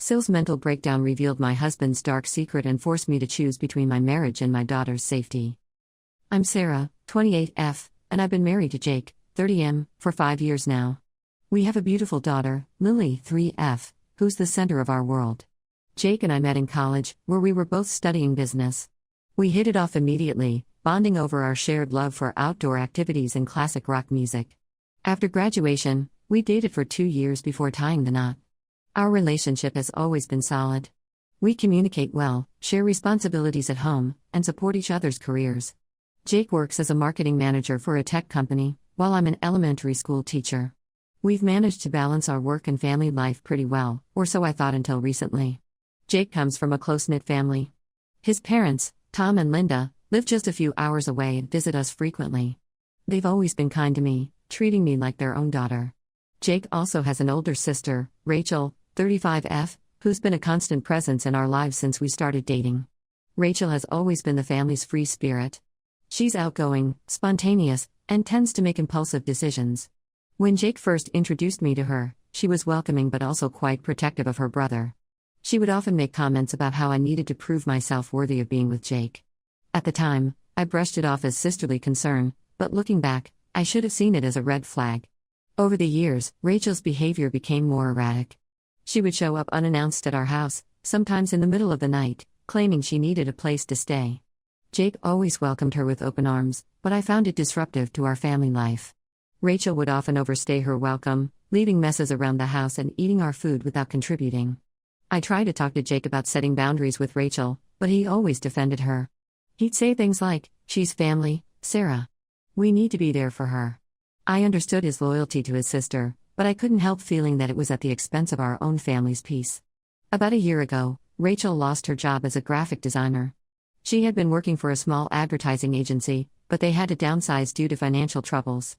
Syl's mental breakdown revealed my husband's dark secret and forced me to choose between my marriage and my daughter's safety. I'm Sarah, 28F, and I've been married to Jake, 30M, for 5 years now. We have a beautiful daughter, Lily, 3F, who's the center of our world. Jake and I met in college, where we were both studying business. We hit it off immediately, bonding over our shared love for outdoor activities and classic rock music. After graduation, we dated for 2 years before tying the knot. Our relationship has always been solid. We communicate well, share responsibilities at home, and support each other's careers. Jake works as a marketing manager for a tech company, while I'm an elementary school teacher. We've managed to balance our work and family life pretty well, or so I thought until recently. Jake comes from a close-knit family. His parents, Tom and Linda, live just a few hours away and visit us frequently. They've always been kind to me, treating me like their own daughter. Jake also has an older sister, Rachel, 35F, who's been a constant presence in our lives since we started dating. Rachel has always been the family's free spirit. She's outgoing, spontaneous, and tends to make impulsive decisions. When Jake first introduced me to her, she was welcoming but also quite protective of her brother. She would often make comments about how I needed to prove myself worthy of being with Jake. At the time, I brushed it off as sisterly concern, but looking back, I should have seen it as a red flag. Over the years, Rachel's behavior became more erratic. She would show up unannounced at our house, sometimes in the middle of the night, claiming she needed a place to stay. Jake always welcomed her with open arms, but I found it disruptive to our family life. Rachel would often overstay her welcome, leaving messes around the house and eating our food without contributing. I tried to talk to Jake about setting boundaries with Rachel, but he always defended her. He'd say things like, "She's family, Sarah. We need to be there for her." I understood his loyalty to his sister, but I couldn't help feeling that it was at the expense of our own family's peace. About a year ago, Rachel lost her job as a graphic designer. She had been working for a small advertising agency, but they had to downsize due to financial troubles.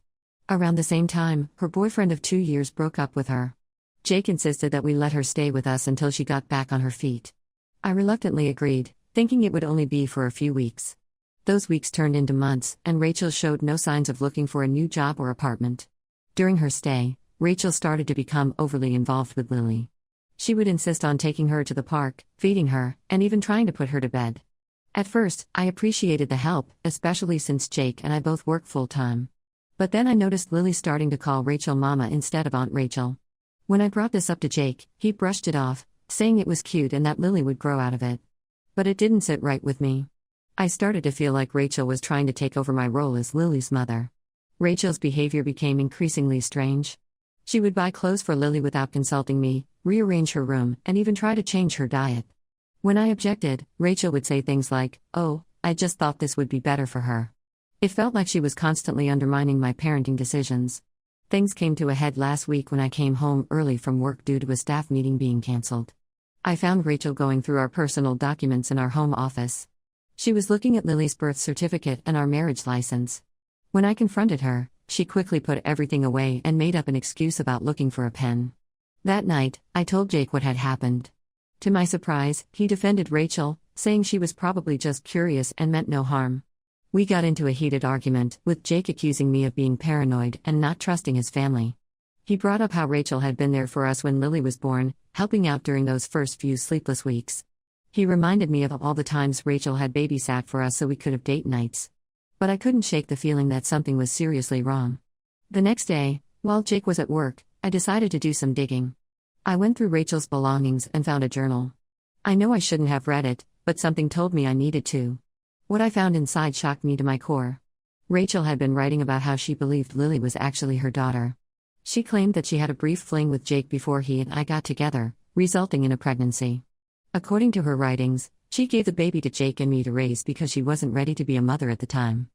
Around the same time, her boyfriend of 2 years broke up with her. Jake insisted that we let her stay with us until she got back on her feet. I reluctantly agreed, thinking it would only be for a few weeks. Those weeks turned into months, and Rachel showed no signs of looking for a new job or apartment. During her stay, Rachel started to become overly involved with Lily. She would insist on taking her to the park, feeding her, and even trying to put her to bed. At first, I appreciated the help, especially since Jake and I both work full-time. But then I noticed Lily starting to call Rachel Mama instead of Aunt Rachel. When I brought this up to Jake, he brushed it off, saying it was cute and that Lily would grow out of it. But it didn't sit right with me. I started to feel like Rachel was trying to take over my role as Lily's mother. Rachel's behavior became increasingly strange. She would buy clothes for Lily without consulting me, rearrange her room, and even try to change her diet. When I objected, Rachel would say things like, "Oh, I just thought this would be better for her." It felt like she was constantly undermining my parenting decisions. Things came to a head last week when I came home early from work due to a staff meeting being canceled. I found Rachel going through our personal documents in our home office. She was looking at Lily's birth certificate and our marriage license. When I confronted her, she quickly put everything away and made up an excuse about looking for a pen. That night, I told Jake what had happened. To my surprise, he defended Rachel, saying she was probably just curious and meant no harm. We got into a heated argument, with Jake accusing me of being paranoid and not trusting his family. He brought up how Rachel had been there for us when Lily was born, helping out during those first few sleepless weeks. He reminded me of all the times Rachel had babysat for us so we could have date nights. But I couldn't shake the feeling that something was seriously wrong. The next day, while Jake was at work, I decided to do some digging. I went through Rachel's belongings and found a journal. I know I shouldn't have read it, but something told me I needed to. What I found inside shocked me to my core. Rachel had been writing about how she believed Lily was actually her daughter. She claimed that she had a brief fling with Jake before he and I got together, resulting in a pregnancy. According to her writings, she gave the baby to Jake and me to raise because she wasn't ready to be a mother at the time.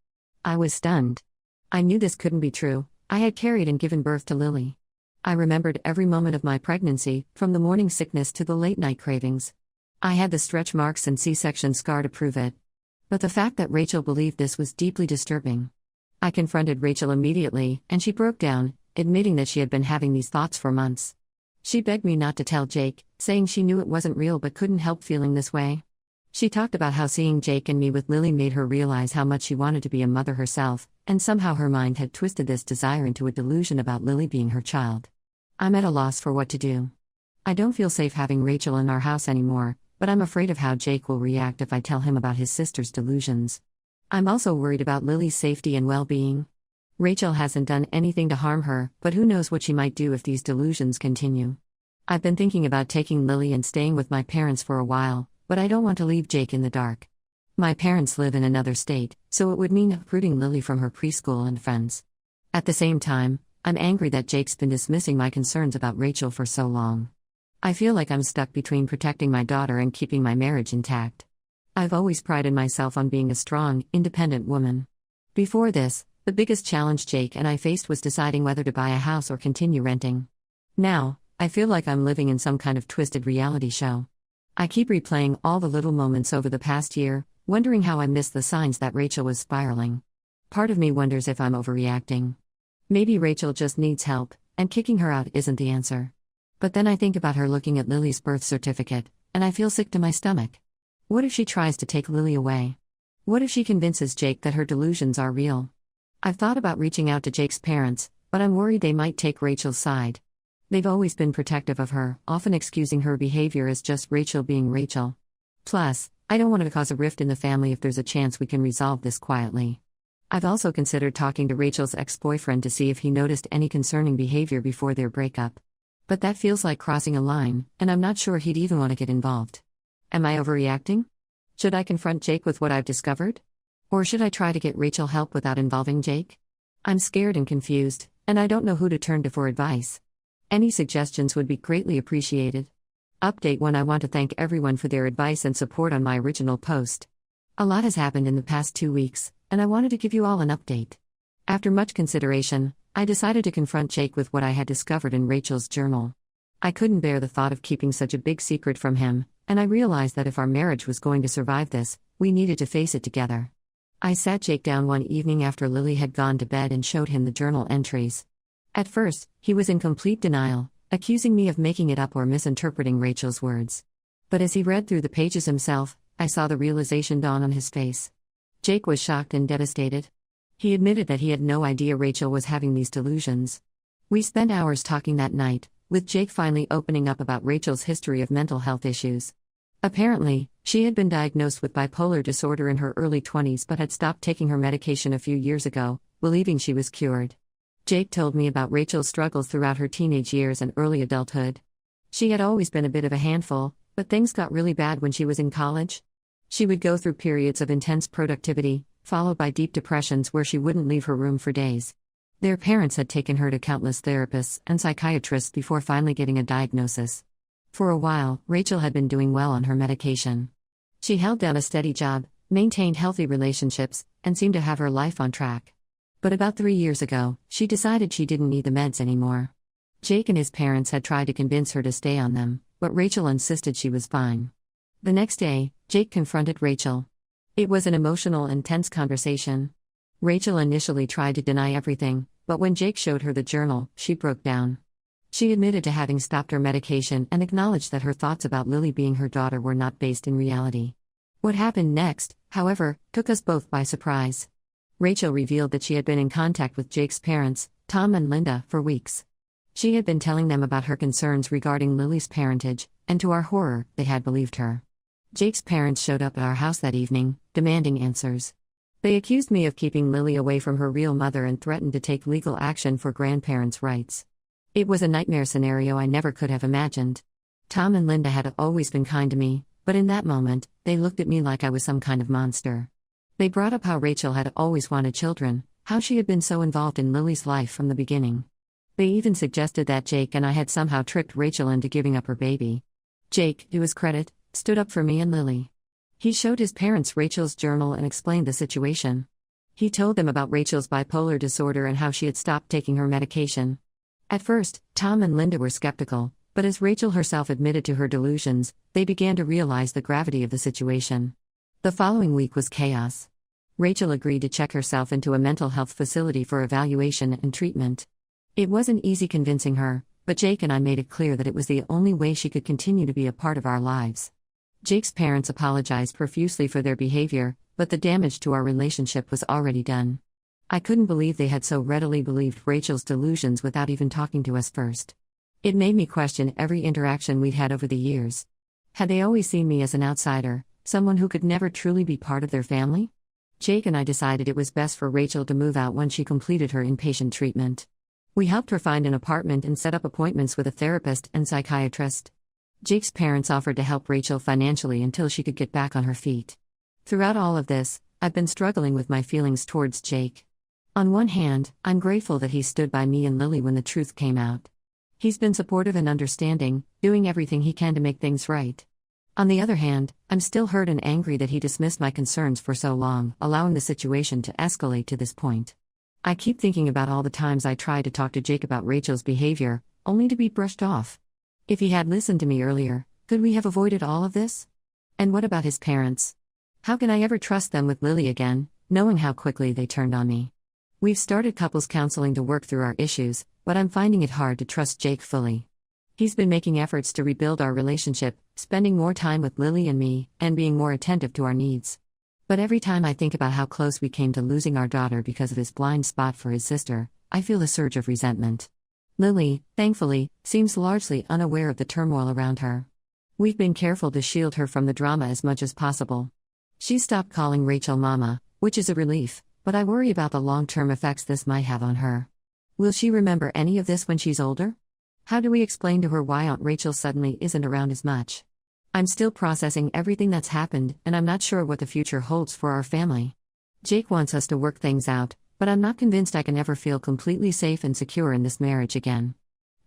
I was stunned. I knew this couldn't be true. I had carried and given birth to Lily. I remembered every moment of my pregnancy, from the morning sickness to the late-night cravings. I had the stretch marks and C-section scar to prove it. But the fact that Rachel believed this was deeply disturbing. I confronted Rachel immediately, and she broke down, admitting that she had been having these thoughts for months. She begged me not to tell Jake, saying she knew it wasn't real but couldn't help feeling this way. She talked about how seeing Jake and me with Lily made her realize how much she wanted to be a mother herself, and somehow her mind had twisted this desire into a delusion about Lily being her child. I'm at a loss for what to do. I don't feel safe having Rachel in our house anymore, but I'm afraid of how Jake will react if I tell him about his sister's delusions. I'm also worried about Lily's safety and well-being. Rachel hasn't done anything to harm her, but who knows what she might do if these delusions continue. I've been thinking about taking Lily and staying with my parents for a while, but I don't want to leave Jake in the dark. My parents live in another state, so it would mean uprooting Lily from her preschool and friends. At the same time, I'm angry that Jake's been dismissing my concerns about Rachel for so long. I feel like I'm stuck between protecting my daughter and keeping my marriage intact. I've always prided myself on being a strong, independent woman. Before this, the biggest challenge Jake and I faced was deciding whether to buy a house or continue renting. Now, I feel like I'm living in some kind of twisted reality show. I keep replaying all the little moments over the past year, wondering how I missed the signs that Rachel was spiraling. Part of me wonders if I'm overreacting. Maybe Rachel just needs help, and kicking her out isn't the answer. But then I think about her looking at Lily's birth certificate, and I feel sick to my stomach. What if she tries to take Lily away? What if she convinces Jake that her delusions are real? I've thought about reaching out to Jake's parents, but I'm worried they might take Rachel's side. They've always been protective of her, often excusing her behavior as just Rachel being Rachel. Plus, I don't want to cause a rift in the family if there's a chance we can resolve this quietly. I've also considered talking to Rachel's ex-boyfriend to see if he noticed any concerning behavior before their breakup. But that feels like crossing a line, and I'm not sure he'd even want to get involved. Am I overreacting? Should I confront Jake with what I've discovered? Or should I try to get Rachel help without involving Jake? I'm scared and confused, and I don't know who to turn to for advice. Any suggestions would be greatly appreciated. Update 1: I want to thank everyone for their advice and support on my original post. A lot has happened in the past 2 weeks, and I wanted to give you all an update. After much consideration, I decided to confront Jake with what I had discovered in Rachel's journal. I couldn't bear the thought of keeping such a big secret from him, and I realized that if our marriage was going to survive this, we needed to face it together. I sat Jake down one evening after Lily had gone to bed and showed him the journal entries. At first, he was in complete denial, accusing me of making it up or misinterpreting Rachel's words. But as he read through the pages himself, I saw the realization dawn on his face. Jake was shocked and devastated. He admitted that he had no idea Rachel was having these delusions. We spent hours talking that night, with Jake finally opening up about Rachel's history of mental health issues. Apparently, she had been diagnosed with bipolar disorder in her early 20s but had stopped taking her medication a few years ago, believing she was cured. Jake told me about Rachel's struggles throughout her teenage years and early adulthood. She had always been a bit of a handful, but things got really bad when she was in college. She would go through periods of intense productivity, followed by deep depressions where she wouldn't leave her room for days. Their parents had taken her to countless therapists and psychiatrists before finally getting a diagnosis. For a while, Rachel had been doing well on her medication. She held down a steady job, maintained healthy relationships, and seemed to have her life on track. But about 3 years ago, she decided she didn't need the meds anymore. Jake and his parents had tried to convince her to stay on them, but Rachel insisted she was fine. The next day, Jake confronted Rachel. It was an emotional and tense conversation. Rachel initially tried to deny everything, but when Jake showed her the journal, she broke down. She admitted to having stopped her medication and acknowledged that her thoughts about Lily being her daughter were not based in reality. What happened next, however, took us both by surprise. Rachel revealed that she had been in contact with Jake's parents, Tom and Linda, for weeks. She had been telling them about her concerns regarding Lily's parentage, and to our horror, they had believed her. Jake's parents showed up at our house that evening, demanding answers. They accused me of keeping Lily away from her real mother and threatened to take legal action for grandparents' rights. It was a nightmare scenario I never could have imagined. Tom and Linda had always been kind to me, but in that moment, they looked at me like I was some kind of monster. They brought up how Rachel had always wanted children, how she had been so involved in Lily's life from the beginning. They even suggested that Jake and I had somehow tricked Rachel into giving up her baby. Jake, to his credit, stood up for me and Lily. He showed his parents Rachel's journal and explained the situation. He told them about Rachel's bipolar disorder and how she had stopped taking her medication. At first, Tom and Linda were skeptical, but as Rachel herself admitted to her delusions, they began to realize the gravity of the situation. The following week was chaos. Rachel agreed to check herself into a mental health facility for evaluation and treatment. It wasn't easy convincing her, but Jake and I made it clear that it was the only way she could continue to be a part of our lives. Jake's parents apologized profusely for their behavior, but the damage to our relationship was already done. I couldn't believe they had so readily believed Rachel's delusions without even talking to us first. It made me question every interaction we'd had over the years. Had they always seen me as an outsider, someone who could never truly be part of their family? Jake and I decided it was best for Rachel to move out when she completed her inpatient treatment. We helped her find an apartment and set up appointments with a therapist and psychiatrist. Jake's parents offered to help Rachel financially until she could get back on her feet. Throughout all of this, I've been struggling with my feelings towards Jake. On one hand, I'm grateful that he stood by me and Lily when the truth came out. He's been supportive and understanding, doing everything he can to make things right. On the other hand, I'm still hurt and angry that he dismissed my concerns for so long, allowing the situation to escalate to this point. I keep thinking about all the times I tried to talk to Jake about Rachel's behavior, only to be brushed off. If he had listened to me earlier, could we have avoided all of this? And what about his parents? How can I ever trust them with Lily again, knowing how quickly they turned on me? We've started couples counseling to work through our issues, but I'm finding it hard to trust Jake fully. He's been making efforts to rebuild our relationship, spending more time with Lily and me, and being more attentive to our needs. But every time I think about how close we came to losing our daughter because of his blind spot for his sister, I feel a surge of resentment. Lily, thankfully, seems largely unaware of the turmoil around her. We've been careful to shield her from the drama as much as possible. She stopped calling Rachel Mama, which is a relief, but I worry about the long-term effects this might have on her. Will she remember any of this when she's older? How do we explain to her why Aunt Rachel suddenly isn't around as much? I'm still processing everything that's happened, and I'm not sure what the future holds for our family. Jake wants us to work things out, but I'm not convinced I can ever feel completely safe and secure in this marriage again.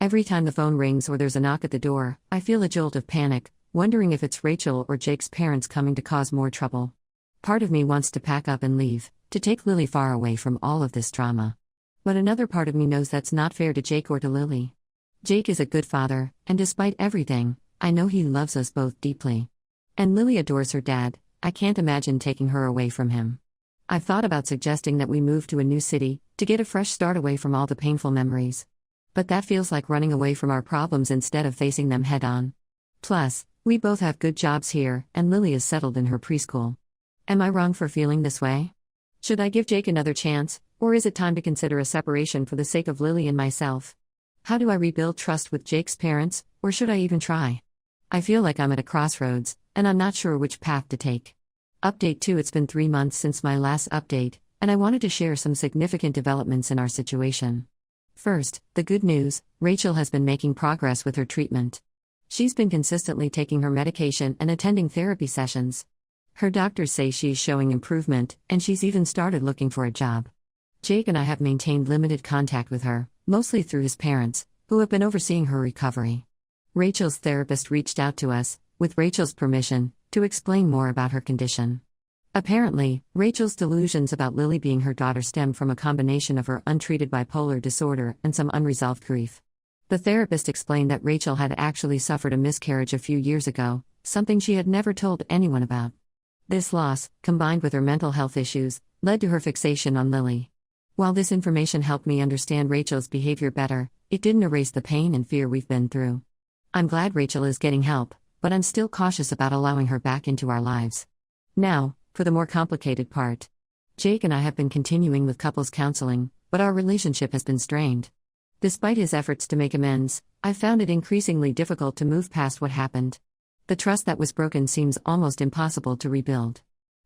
Every time the phone rings or there's a knock at the door, I feel a jolt of panic, wondering if it's Rachel or Jake's parents coming to cause more trouble. Part of me wants to pack up and leave, to take Lily far away from all of this drama. But another part of me knows that's not fair to Jake or to Lily. Jake is a good father, and despite everything, I know he loves us both deeply. And Lily adores her dad. I can't imagine taking her away from him. I've thought about suggesting that we move to a new city, to get a fresh start away from all the painful memories. But that feels like running away from our problems instead of facing them head-on. Plus, we both have good jobs here, and Lily is settled in her preschool. Am I wrong for feeling this way? Should I give Jake another chance, or is it time to consider a separation for the sake of Lily and myself? How do I rebuild trust with Jake's parents, or should I even try? I feel like I'm at a crossroads, and I'm not sure which path to take. Update 2. It's been 3 months since my last update, and I wanted to share some significant developments in our situation. First, the good news: Rachel has been making progress with her treatment. She's been consistently taking her medication and attending therapy sessions. Her doctors say she's showing improvement, and she's even started looking for a job. Jake and I have maintained limited contact with her, mostly through his parents, who have been overseeing her recovery. Rachel's therapist reached out to us, with Rachel's permission, to explain more about her condition. Apparently, Rachel's delusions about Lily being her daughter stem from a combination of her untreated bipolar disorder and some unresolved grief. The therapist explained that Rachel had actually suffered a miscarriage a few years ago, something she had never told anyone about. This loss, combined with her mental health issues, led to her fixation on Lily. While this information helped me understand Rachel's behavior better, it didn't erase the pain and fear we've been through. I'm glad Rachel is getting help, but I'm still cautious about allowing her back into our lives. Now, for the more complicated part. Jake and I have been continuing with couples counseling, but our relationship has been strained. Despite his efforts to make amends, I've found it increasingly difficult to move past what happened. The trust that was broken seems almost impossible to rebuild.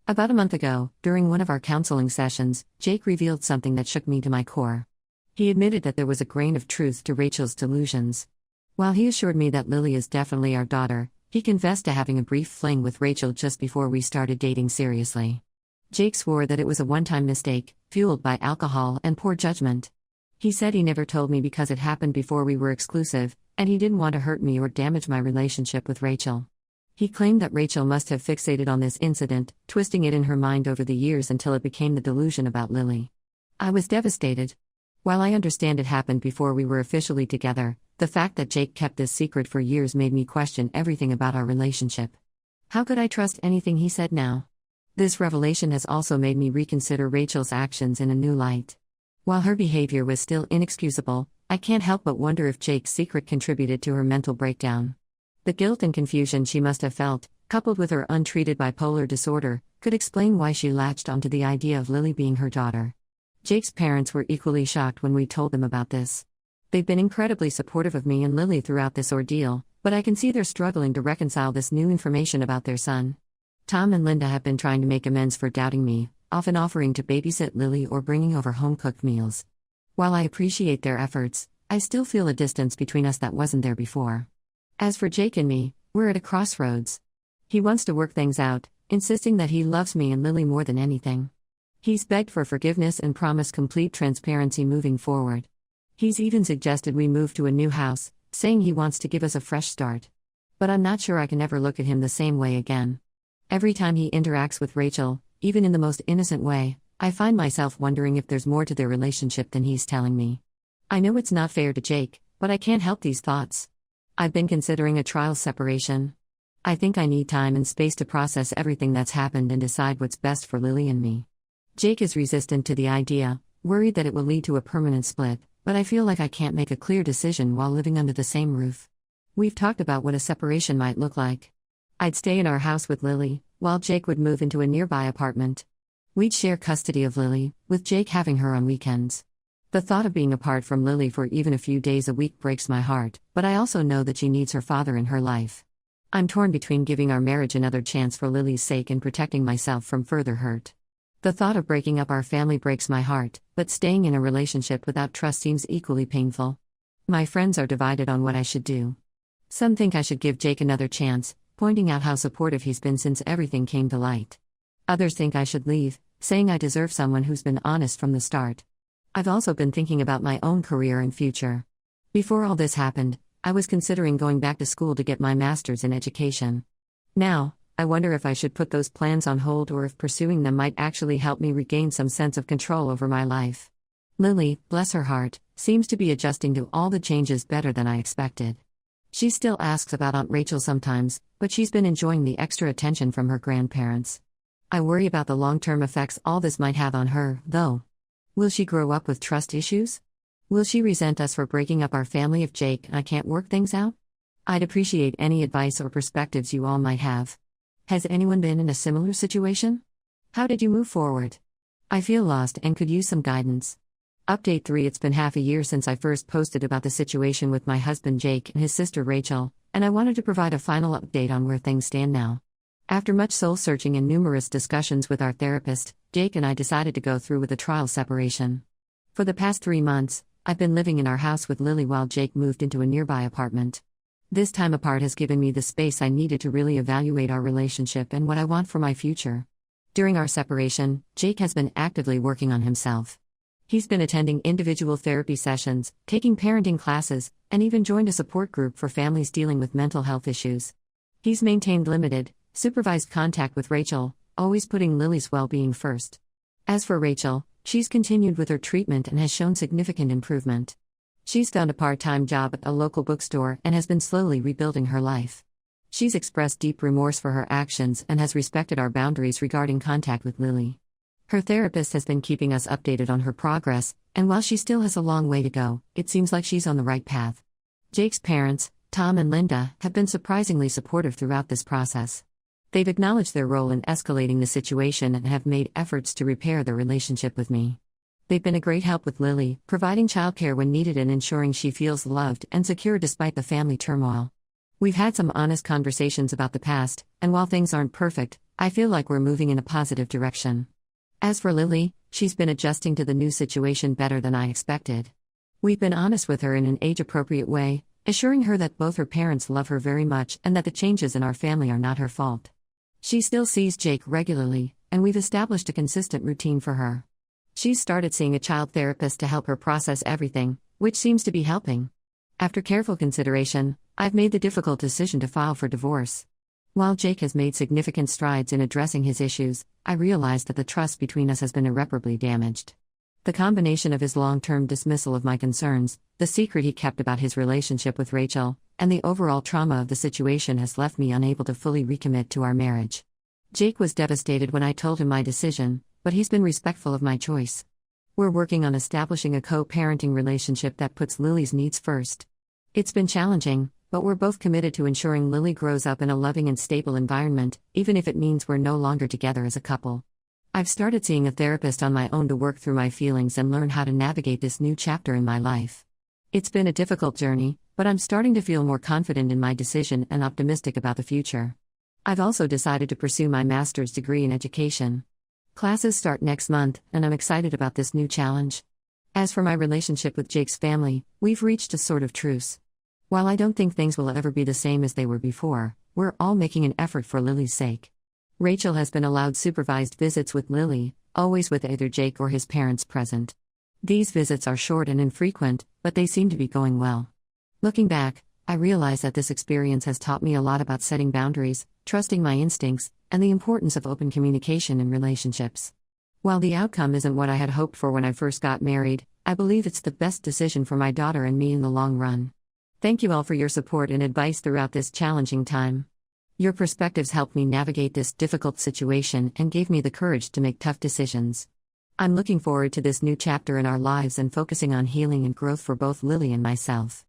About a month ago, during one of our counseling sessions, Jake revealed something that shook me to my core. He admitted that there was a grain of truth to Rachel's delusions. While he assured me that Lily is definitely our daughter, he confessed to having a brief fling with Rachel just before we started dating seriously. Jake swore that it was a one-time mistake, fueled by alcohol and poor judgment. He said he never told me because it happened before we were exclusive, and he didn't want to hurt me or damage my relationship with Rachel. He claimed that Rachel must have fixated on this incident, twisting it in her mind over the years until it became the delusion about Lily. I was devastated. While I understand it happened before we were officially together, the fact that Jake kept this secret for years made me question everything about our relationship. How could I trust anything he said now? This revelation has also made me reconsider Rachel's actions in a new light. While her behavior was still inexcusable, I can't help but wonder if Jake's secret contributed to her mental breakdown. The guilt and confusion she must have felt, coupled with her untreated bipolar disorder, could explain why she latched onto the idea of Lily being her daughter. Jake's parents were equally shocked when we told them about this. They've been incredibly supportive of me and Lily throughout this ordeal, but I can see they're struggling to reconcile this new information about their son. Tom and Linda have been trying to make amends for doubting me, often offering to babysit Lily or bringing over home-cooked meals. While I appreciate their efforts, I still feel a distance between us that wasn't there before. As for Jake and me, we're at a crossroads. He wants to work things out, insisting that he loves me and Lily more than anything. He's begged for forgiveness and promised complete transparency moving forward. He's even suggested we move to a new house, saying he wants to give us a fresh start. But I'm not sure I can ever look at him the same way again. Every time he interacts with Rachel, even in the most innocent way, I find myself wondering if there's more to their relationship than he's telling me. I know it's not fair to Jake, but I can't help these thoughts. I've been considering a trial separation. I think I need time and space to process everything that's happened and decide what's best for Lily and me. Jake is resistant to the idea, worried that it will lead to a permanent split, but I feel like I can't make a clear decision while living under the same roof. We've talked about what a separation might look like. I'd stay in our house with Lily, while Jake would move into a nearby apartment. We'd share custody of Lily, with Jake having her on weekends. The thought of being apart from Lily for even a few days a week breaks my heart, but I also know that she needs her father in her life. I'm torn between giving our marriage another chance for Lily's sake and protecting myself from further hurt. The thought of breaking up our family breaks my heart, but staying in a relationship without trust seems equally painful. My friends are divided on what I should do. Some think I should give Jake another chance, pointing out how supportive he's been since everything came to light. Others think I should leave, saying I deserve someone who's been honest from the start. I've also been thinking about my own career and future. Before all this happened, I was considering going back to school to get my master's in education. Now, I wonder if I should put those plans on hold or if pursuing them might actually help me regain some sense of control over my life. Lily, bless her heart, seems to be adjusting to all the changes better than I expected. She still asks about Aunt Rachel sometimes, but she's been enjoying the extra attention from her grandparents. I worry about the long-term effects all this might have on her, though. Will she grow up with trust issues? Will she resent us for breaking up our family if Jake and I can't work things out? I'd appreciate any advice or perspectives you all might have. Has anyone been in a similar situation? How did you move forward? I feel lost and could use some guidance. Update 3. It's been half a year since I first posted about the situation with my husband Jake and his sister Rachel, and I wanted to provide a final update on where things stand now. After much soul-searching and numerous discussions with our therapist, Jake and I decided to go through with a trial separation. For the past 3 months, I've been living in our house with Lily while Jake moved into a nearby apartment. This time apart has given me the space I needed to really evaluate our relationship and what I want for my future. During our separation, Jake has been actively working on himself. He's been attending individual therapy sessions, taking parenting classes, and even joined a support group for families dealing with mental health issues. He's maintained limited, supervised contact with Rachel, always putting Lily's well-being first. As for Rachel, she's continued with her treatment and has shown significant improvement. She's found a part-time job at a local bookstore and has been slowly rebuilding her life. She's expressed deep remorse for her actions and has respected our boundaries regarding contact with Lily. Her therapist has been keeping us updated on her progress, and while she still has a long way to go, it seems like she's on the right path. Jake's parents, Tom and Linda, have been surprisingly supportive throughout this process. They've acknowledged their role in escalating the situation and have made efforts to repair their relationship with me. They've been a great help with Lily, providing childcare when needed and ensuring she feels loved and secure despite the family turmoil. We've had some honest conversations about the past, and while things aren't perfect, I feel like we're moving in a positive direction. As for Lily, she's been adjusting to the new situation better than I expected. We've been honest with her in an age-appropriate way, assuring her that both her parents love her very much and that the changes in our family are not her fault. She still sees Jake regularly, and we've established a consistent routine for her. She's started seeing a child therapist to help her process everything, which seems to be helping. After careful consideration, I've made the difficult decision to file for divorce. While Jake has made significant strides in addressing his issues, I realize that the trust between us has been irreparably damaged. The combination of his long-term dismissal of my concerns, the secret he kept about his relationship with Rachel, and the overall trauma of the situation has left me unable to fully recommit to our marriage. Jake was devastated when I told him my decision, but he's been respectful of my choice. We're working on establishing a co-parenting relationship that puts Lily's needs first. It's been challenging, but we're both committed to ensuring Lily grows up in a loving and stable environment, even if it means we're no longer together as a couple. I've started seeing a therapist on my own to work through my feelings and learn how to navigate this new chapter in my life. It's been a difficult journey, but I'm starting to feel more confident in my decision and optimistic about the future. I've also decided to pursue my master's degree in education. Classes start next month, and I'm excited about this new challenge. As for my relationship with Jake's family, we've reached a sort of truce. While I don't think things will ever be the same as they were before, we're all making an effort for Lily's sake. Rachel has been allowed supervised visits with Lily, always with either Jake or his parents present. These visits are short and infrequent, but they seem to be going well. Looking back, I realize that this experience has taught me a lot about setting boundaries, trusting my instincts, and the importance of open communication in relationships. While the outcome isn't what I had hoped for when I first got married, I believe it's the best decision for my daughter and me in the long run. Thank you all for your support and advice throughout this challenging time. Your perspectives helped me navigate this difficult situation and gave me the courage to make tough decisions. I'm looking forward to this new chapter in our lives and focusing on healing and growth for both Lily and myself.